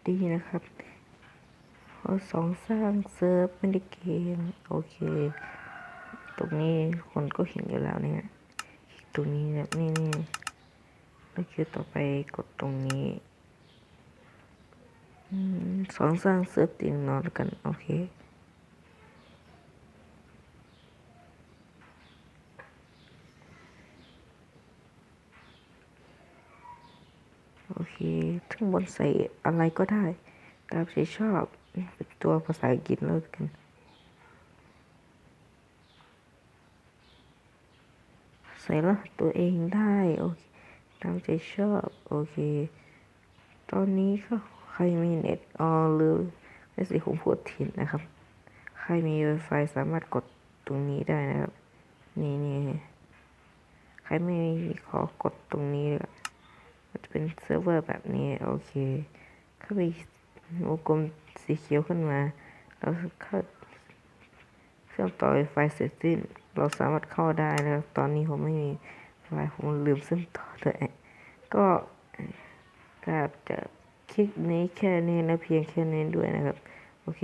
ดีนะครับข้อ2สร้างเซิร์ฟไม่ได้เกมโอเคตรงนี้คนก็เห็นอยู่แล้วเนี่ยตรงนี้แบบนี่แล้วคิวต่อไปกดตรงนี้2สร้างเซิร์ฟตีนอนกันโอเคทั้งบนใส่อะไรก็ได้ตามใจชอบเป็นตัวภาษาอังกฤษแล้วกันใส่รหัสตัวเองได้โอเคตามใจชอบโอเคตอนนี้ก็ใครมีเน็ตหรือไม่สิผมพูดผิดนะครับใครมี Wi-Fi สามารถกดตรงนี้ได้นะครับนี่ใครไม่มีขอกดตรงนี้เลยมันจะเป็นเซิร์ฟเวอร์แบบนี้โอเคเข้าไปวงกลมสีเขียวขึ้นมาแล้วเข้าเชื่อมต่อ Wi-Fi เสร็จสิ้นเราสามารถเข้าได้นะครับตอนนี้ผมไม่มี Wi-Fi ผมลืมเชื่อมต่อด้วยก็จะคลิปนี้แค่นี้นะเพียงแค่นี้ด้วยนะครับโอเค